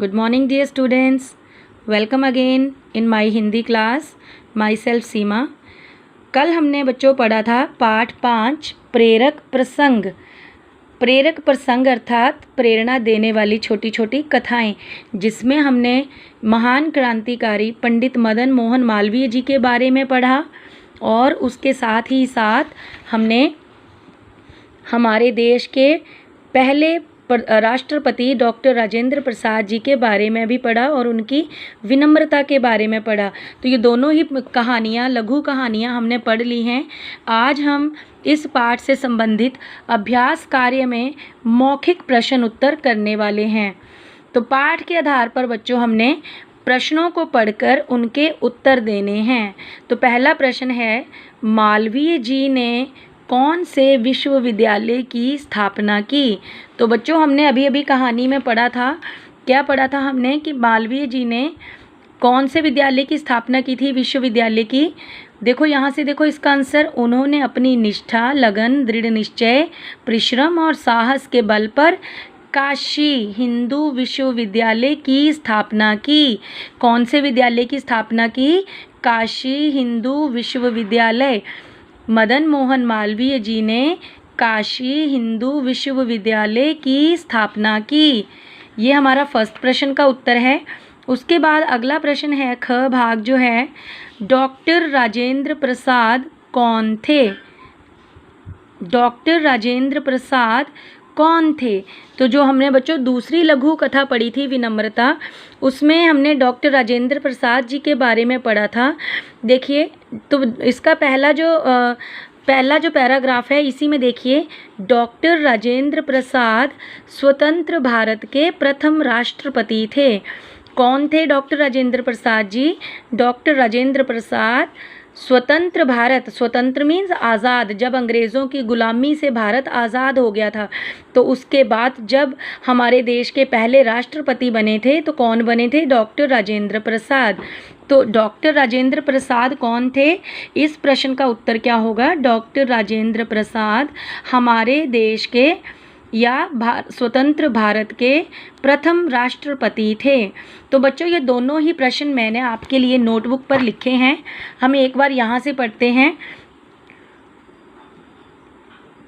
Good morning dear students. Welcome again in my Hindi class. Myself सीमा. कल हमने बच्चों पढ़ा था पाठ 5 प्रेरक प्रसंग. प्रेरक प्रसंग अर्थात प्रेरणा देने वाली छोटी छोटी कथाएं, जिसमें हमने महान क्रांतिकारी पंडित मदन मोहन मालवीय जी के बारे में पढ़ा और उसके साथ ही साथ हमने हमारे देश के पहले राष्ट्रपति डॉक्टर राजेंद्र प्रसाद जी के बारे में भी पढ़ा और उनकी विनम्रता के बारे में पढ़ा. तो ये दोनों ही कहानियाँ, लघु कहानियाँ हमने पढ़ ली हैं. आज हम इस पाठ से संबंधित अभ्यास कार्य में मौखिक प्रश्न उत्तर करने वाले हैं. तो पाठ के आधार पर बच्चों हमने प्रश्नों को पढ़कर उनके उत्तर देने हैं. तो पहला प्रश्न है, मालवीय जी ने कौन से विश्वविद्यालय की स्थापना की? तो बच्चों हमने अभी अभी कहानी में पढ़ा था, क्या पढ़ा था हमने कि मालवीय जी ने कौन से विद्यालय की स्थापना की थी, विश्वविद्यालय की. देखो यहाँ से देखो इसका आंसर, उन्होंने अपनी निष्ठा, लगन, दृढ़ निश्चय, परिश्रम और साहस के बल पर काशी हिंदू विश्वविद्यालय की स्थापना की. कौन से विद्यालय की स्थापना की? काशी हिंदू विश्वविद्यालय. मदन मोहन मालवीय जी ने काशी हिंदू विश्वविद्यालय की स्थापना की. ये हमारा फर्स्ट प्रश्न का उत्तर है. उसके बाद अगला प्रश्न है, ख भाग जो है, डॉक्टर राजेंद्र प्रसाद कौन थे? डॉक्टर राजेंद्र प्रसाद कौन थे? तो जो हमने बच्चों दूसरी लघु कथा पढ़ी थी विनम्रता, उसमें हमने डॉक्टर राजेंद्र प्रसाद जी के बारे में पढ़ा था. देखिए तो इसका पहला जो पैराग्राफ है, इसी में देखिए, डॉक्टर राजेंद्र प्रसाद स्वतंत्र भारत के प्रथम राष्ट्रपति थे. कौन थे डॉक्टर राजेंद्र प्रसाद जी? डॉक्टर राजेंद्र प्रसाद स्वतंत्र भारत, स्वतंत्र मीन्स आज़ाद, जब अंग्रेज़ों की गुलामी से भारत आज़ाद हो गया था, तो उसके बाद जब हमारे देश के पहले राष्ट्रपति बने थे, तो कौन बने थे? डॉक्टर राजेंद्र प्रसाद. तो डॉक्टर राजेंद्र प्रसाद कौन थे? इस प्रश्न का उत्तर क्या होगा? डॉक्टर राजेंद्र प्रसाद हमारे देश के या स्वतंत्र भारत के प्रथम राष्ट्रपति थे. तो बच्चों ये दोनों ही प्रश्न मैंने आपके लिए नोटबुक पर लिखे हैं. हम एक बार यहाँ से पढ़ते हैं.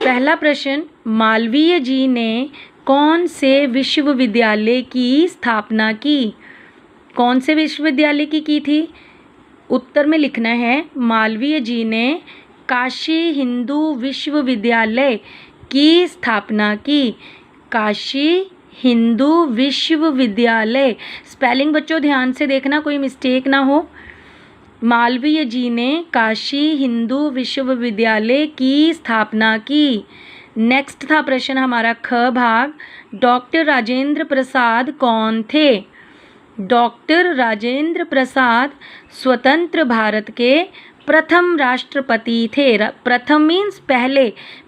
पहला प्रश्न, मालवीय जी ने कौन से विश्वविद्यालय की स्थापना की? कौन से विश्वविद्यालय की थी? उत्तर में लिखना है, मालवीय जी ने काशी हिंदू विश्वविद्यालय की स्थापना की. काशी हिंदू विश्वविद्यालय. स्पेलिंग बच्चों ध्यान से देखना, कोई मिस्टेक ना हो. मालवीय जी ने काशी हिंदू विश्वविद्यालय की स्थापना की. नेक्स्ट था प्रश्न हमारा ख भाग, डॉक्टर राजेंद्र प्रसाद कौन थे? डॉक्टर राजेंद्र प्रसाद स्वतंत्र भारत के प्रथम राष्ट्रपति थे. प्रथम मीन्स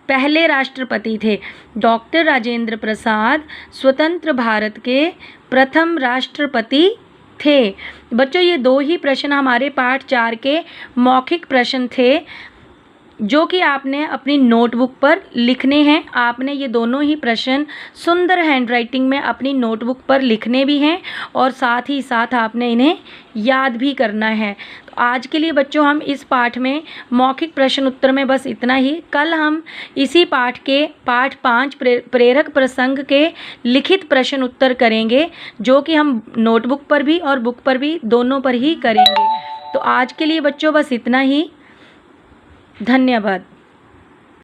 पहले राष्ट्रपति थे. डॉक्टर राजेंद्र प्रसाद स्वतंत्र भारत के प्रथम राष्ट्रपति थे. बच्चों ये दो ही प्रश्न हमारे पाठ 4 के मौखिक प्रश्न थे, जो कि आपने अपनी नोटबुक पर लिखने हैं. आपने ये दोनों ही प्रश्न सुंदर हैंडराइटिंग में अपनी नोटबुक पर लिखने भी हैं और साथ ही साथ आपने इन्हें याद भी करना है. तो आज के लिए बच्चों हम इस पाठ में मौखिक प्रश्न उत्तर में बस इतना ही. कल हम इसी पाठ के पाठ 5 प्रेरक प्रसंग के लिखित प्रश्न उत्तर करेंगे, जो कि हम नोटबुक पर भी और बुक पर भी दोनों पर ही करेंगे. तो आज के लिए बच्चों बस इतना ही. धन्यवाद.